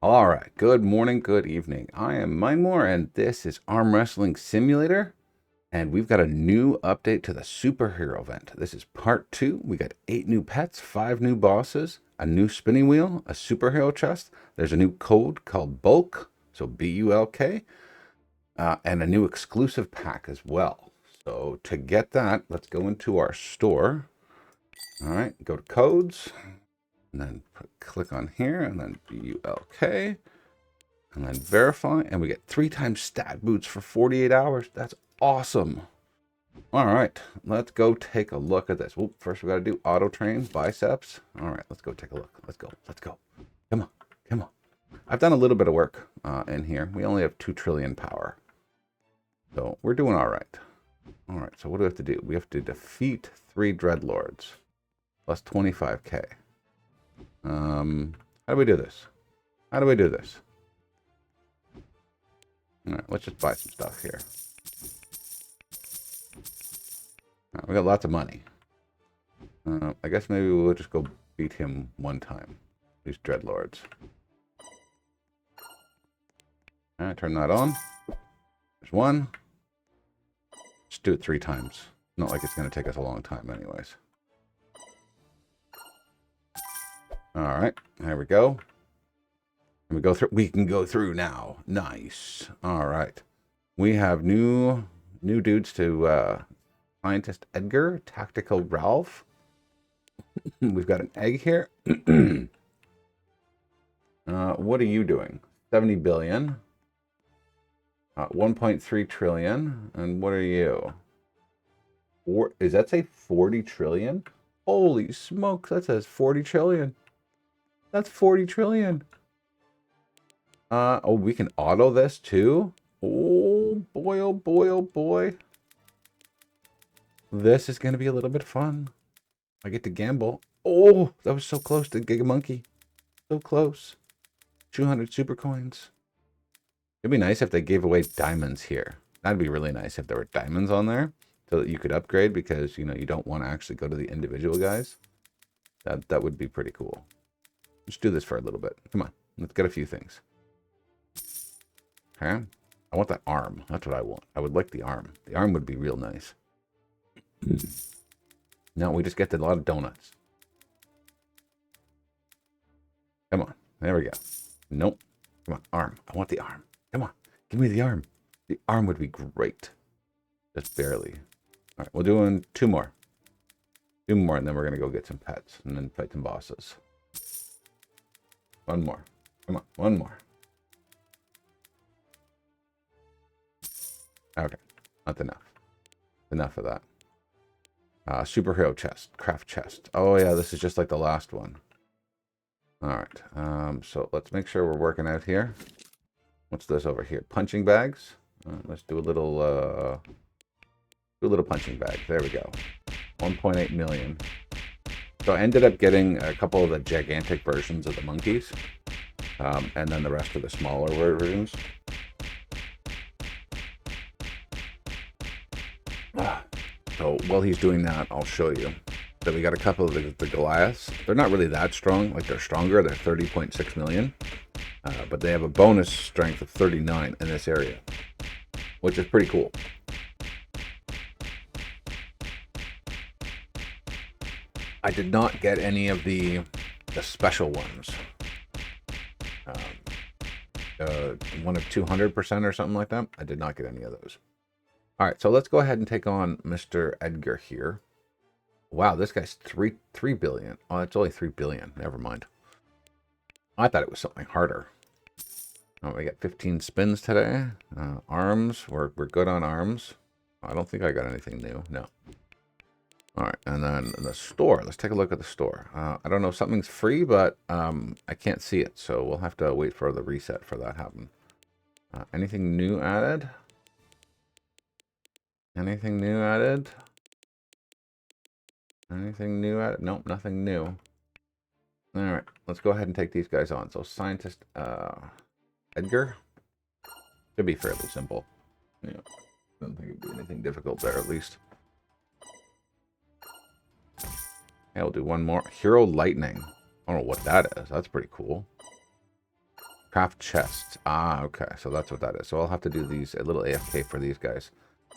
All right, good morning, good evening. I am Mindmore, and this is Arm Wrestling Simulator. And we've got a new update to the superhero event. This is part 2. We got 8 new pets, 5 new bosses, a new spinning wheel, a superhero chest. There's a new code called Bulk, so BULK, and a new exclusive pack as well. So to get that, let's go into our store. All right, go to codes, and then click on here, and then BULK. And then verify, and we get 3 times stat boots for 48 hours. That's awesome. All right, let's go take a look at this. Well, first we got to do auto train biceps. All right, let's go take a look. Let's go. Let's go. Come on. Come on. I've done a little bit of work in here. We only have 2 trillion power. So we're doing all right. All right, so what do we have to do? We have to defeat 3 dreadlords plus 25k. How do we do this? How do we do this? All right, let's just buy some stuff here. We got lots of money. I guess maybe we'll just go beat him one time. These dreadlords. All right, turn that on. There's one. Just do it 3 times. Not like it's going to take us a long time anyways. All right, there we go. And we go through. We can go through now. Nice. All right. We have new dudes to Scientist Edgar, Tactical Ralph. We've got an egg here. What are you doing? 70 billion. 1.3 trillion. And what are you? Does that say 40 trillion? Holy smokes, that says 40 trillion. That's 40 trillion. Oh, we can auto this too? Oh boy, oh boy, oh boy. This is going to be a little bit fun. I get to gamble. Oh, that was so close to Giga Monkey. So close. 200 super coins. It'd be nice if they gave away diamonds here. That'd be really nice if there were diamonds on there so that you could upgrade because, you don't want to actually go to the individual guys. That would be pretty cool. Let's do this for a little bit. Come on. Let's get a few things. Okay. I want that arm. That's what I want. I would like the arm. The arm would be real nice. No, we just get a lot of donuts. Come on. There we go. Nope. Come on. Arm. I want the arm. Come on. Give me the arm. The arm would be great. Just barely. All right. We're doing 2 more. 2 more, and then we're going to go get some pets and then fight some bosses. 1 more. Come on. 1 more. Okay. Not enough. Enough of that. Superhero chest. Craft chest. Oh, yeah. This is just like the last one. All right. So let's make sure we're working out here. What's this over here? Punching bags. Let's do a little punching bag. There we go. 1.8 million. So I ended up getting a couple of the gigantic versions of the monkeys, and then the rest of the smaller versions. So while he's doing that, I'll show you that we got a couple of the Goliaths. They're not really that strong. Like, they're stronger. They're 30.6 million. But they have a bonus strength of 39 in this area, which is pretty cool. I did not get any of the special ones. One of 200% or something like that. I did not get any of those. All right, so let's go ahead and take on Mr. Edgar here. Wow, this guy's 3 billion. Oh, it's only 3 billion. Never mind. I thought it was something harder. Oh, we got 15 spins today. Arms, we're good on arms. I don't think I got anything new. No. All right, and then the store. Let's take a look at the store. I don't know if something's free, but I can't see it, so we'll have to wait for the reset for that to happen. Anything new added? Anything new added? Anything new added? Nope, nothing new. All right, let's go ahead and take these guys on. So Scientist Edgar should be fairly simple. Yeah, I don't think it'd be anything difficult there, at least. Yeah, we'll do one more. Hero Lightning. I don't know what that is. That's pretty cool. Craft chests. Ah, okay. So that's what that is. So I'll have to do these, a little AFK for these guys.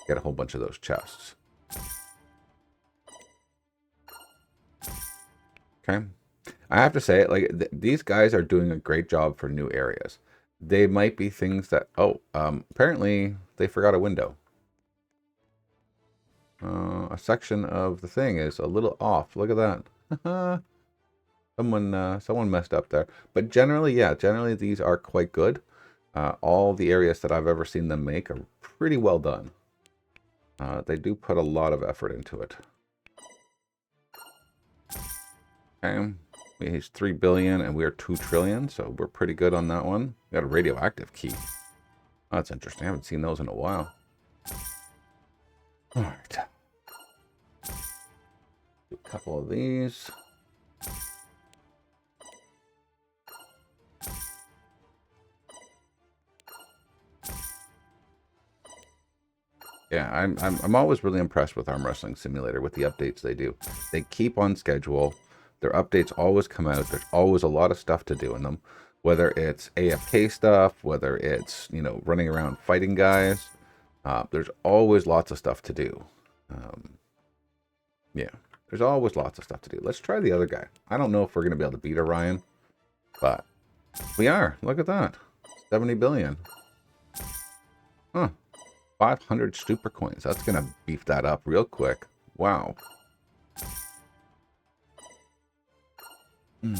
Get a whole bunch of those chests. Okay. I have to say, like, these guys are doing a great job for new areas. They might be things that, apparently they forgot a window. A section of the thing is a little off. Look at that. Someone messed up there. But generally, yeah, generally these are quite good. All the areas that I've ever seen them make are pretty well done. They do put a lot of effort into it. Okay. He's 3 billion and we're 2 trillion, so we're pretty good on that one. We got a radioactive key. Oh, that's interesting. I haven't seen those in a while. All right. Do a couple of these. Yeah, I'm always really impressed with Arm Wrestling Simulator with the updates they do. They keep on schedule. Their updates always come out. There's always a lot of stuff to do in them, whether it's AFK stuff, whether it's, you know, running around fighting guys. There's always lots of stuff to do. Yeah, there's always lots of stuff to do. Let's try the other guy. I don't know if we're going to be able to beat Orion, but we are. Look at that. 70 billion. Huh. 500 super coins. That's going to beef that up real quick. Wow. All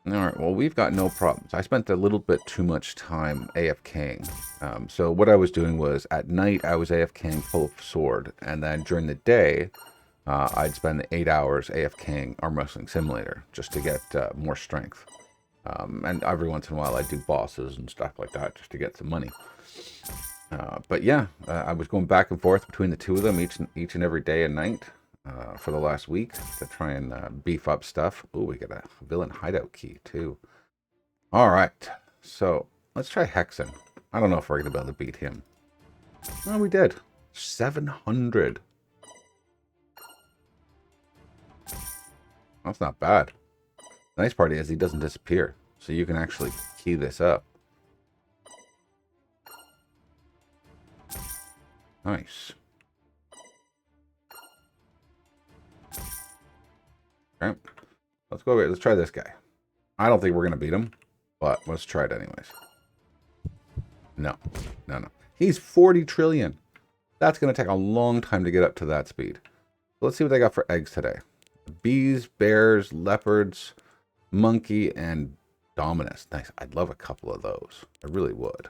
right, well, we've got no problems. I spent a little bit too much time AFKing. So what I was doing was at night I was AFKing full of sword, and then during the day I'd spend 8 hours AFKing Arm Wrestling Simulator just to get more strength. And every once in a while I'd do bosses and stuff like that just to get some money. But yeah, I was going back and forth between the two of them each and every day and night for the last week to try and beef up stuff. Oh, we got a villain hideout key too. All right, so let's try Hexen. I don't know if we're going to be able to beat him. Oh, we did. 700. That's not bad. The nice part is he doesn't disappear, so you can actually key this up. Nice. Okay. Let's go over here. Let's try this guy. I don't think we're going to beat him, but let's try it anyways. No. He's 40 trillion. That's going to take a long time to get up to that speed. Let's see what they got for eggs today. Bees, bears, leopards, monkey, and dominus. Nice. I'd love a couple of those. I really would.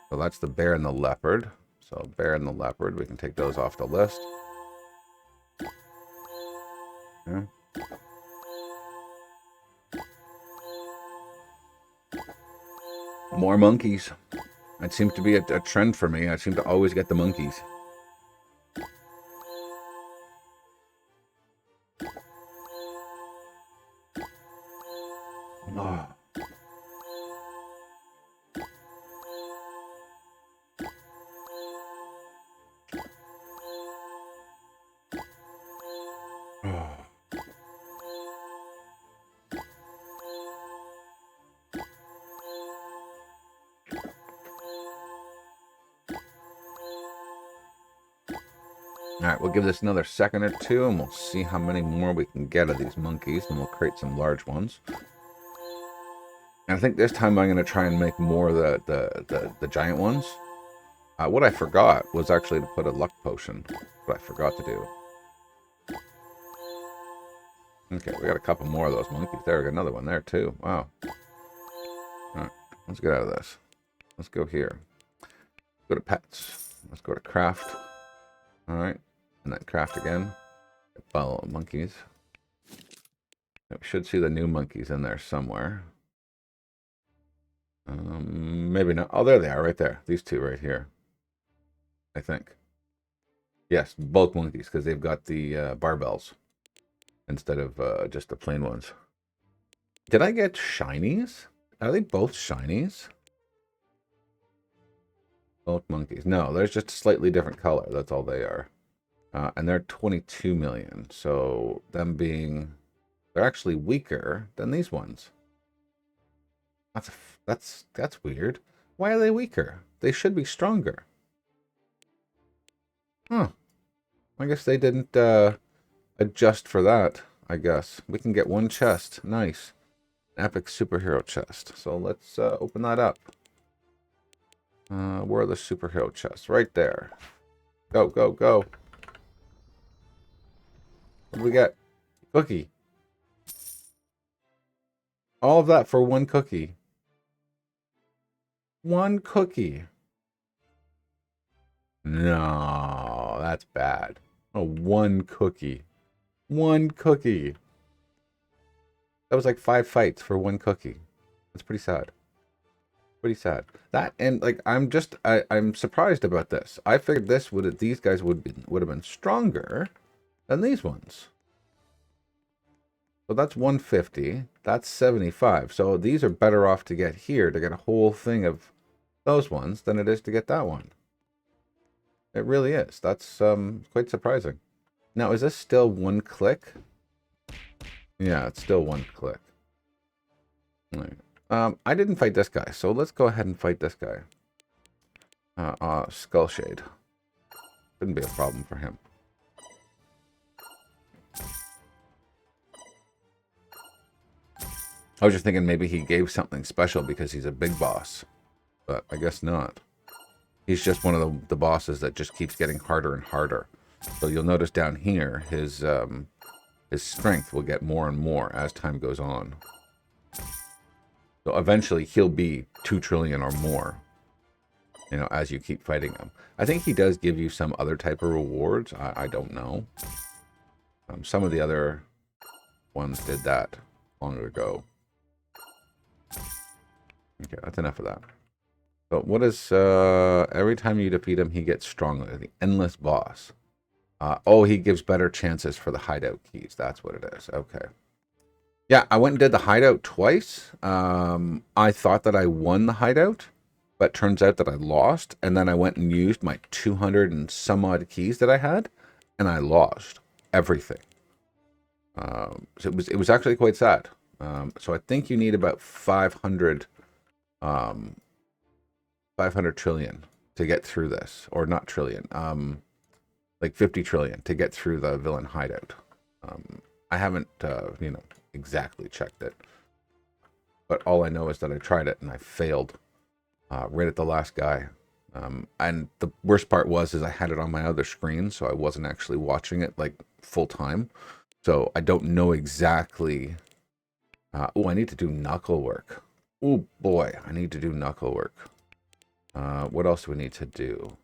So that's the bear and the leopard. So bear and the leopard, we can take those off the list. Okay. More monkeys. It seems to be a trend for me. I seem to always get the monkeys. Oh. Alright, we'll give this another second or two, and we'll see how many more we can get of these monkeys, and we'll create some large ones. And I think this time I'm going to try and make more of the giant ones. What I forgot was actually to put a luck potion. What I forgot to do. Okay, we got a couple more of those monkeys. There, we got another one there too. Wow. Alright, let's get out of this. Let's go here. Go to pets. Let's go to craft. Alright. And then craft again. Follow monkeys. We should see the new monkeys in there somewhere. Maybe not. Oh, there they are, right there. These two right here. I think. Yes, both monkeys, because they've got the barbells instead of just the plain ones. Did I get shinies? Are they both shinies? Both monkeys. No, there's just a slightly different color. That's all they are. And they're 22 million. So them being... They're actually weaker than these ones. That's weird. Why are they weaker? They should be stronger. Huh. I guess they didn't adjust for that, I guess. We can get one chest. Nice. Epic superhero chest. So let's open that up. Where are the superhero chests? Right there. Go, go, go. What do we get? Cookie. All of that for one cookie. One cookie. No, that's bad. Oh, one cookie. One cookie. That was like 5 fights for one cookie. That's pretty sad. Pretty sad. That, and like I'm surprised about this. I figured these guys would have been stronger than these ones. So that's 150. That's 75. So these are better off to get here to get a whole thing of those ones than it is to get that one. It really is. That's quite surprising. Now, is this still one click? Yeah, it's still one click. Right. I didn't fight this guy, so let's go ahead and fight this guy. Skull Shade. Shouldn't be a problem for him. I was just thinking maybe he gave something special because he's a big boss. But I guess not. He's just one of the bosses that just keeps getting harder and harder. So you'll notice down here, his strength will get more and more as time goes on. So eventually he'll be 2 trillion or more, you know, as you keep fighting him. I think he does give you some other type of rewards. I don't know. Some of the other ones did that long ago. Okay, that's enough of that. But what is, every time you defeat him, he gets stronger. The endless boss. Oh, he gives better chances for the hideout keys. That's what it is. Okay. Yeah, I went and did the hideout twice. I thought that I won the hideout, but turns out that I lost. And then I went and used my 200 and some odd keys that I had, and I lost everything. So it was actually quite sad. So I think you need about 500 trillion to get through this, or not trillion, like 50 trillion to get through the villain hideout. I haven't, you know, exactly checked it, but all I know is that I tried it and I failed right at the last guy. And the worst part is I had it on my other screen, so I wasn't actually watching it like full time. So I don't know exactly. Oh, I need to do knuckle work. Oh boy, I need to do knuckle work. What else do we need to do?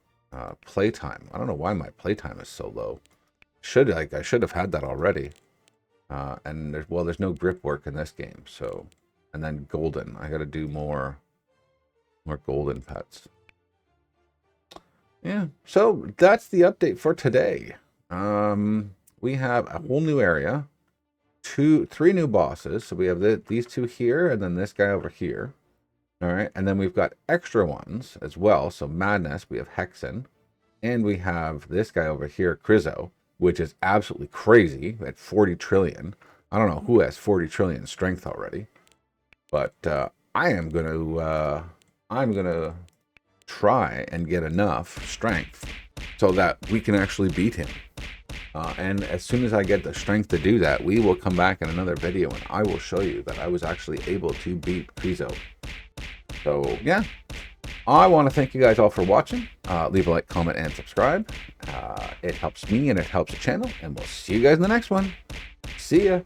Playtime. I don't know why my playtime is so low. I should have had that already. And there's no grip work in this game. So, and then golden. I got to do more golden pets. Yeah. So that's the update for today. We have a whole new area, 3 new bosses. So we have these 2 here, and then this guy over here. All right, and then we've got extra ones as well. So Madness, we have Hexen, and we have this guy over here, Crizzo, which is absolutely crazy at 40 trillion. I don't know who has 40 trillion strength already, but I'm gonna try and get enough strength so that we can actually beat him. And as soon as I get the strength to do that, we will come back in another video and I will show you that I was actually able to beat Crizzo. So, yeah, I want to thank you guys all for watching. Leave a like, comment, and subscribe. It helps me and it helps the channel. And we'll see you guys in the next one. See ya.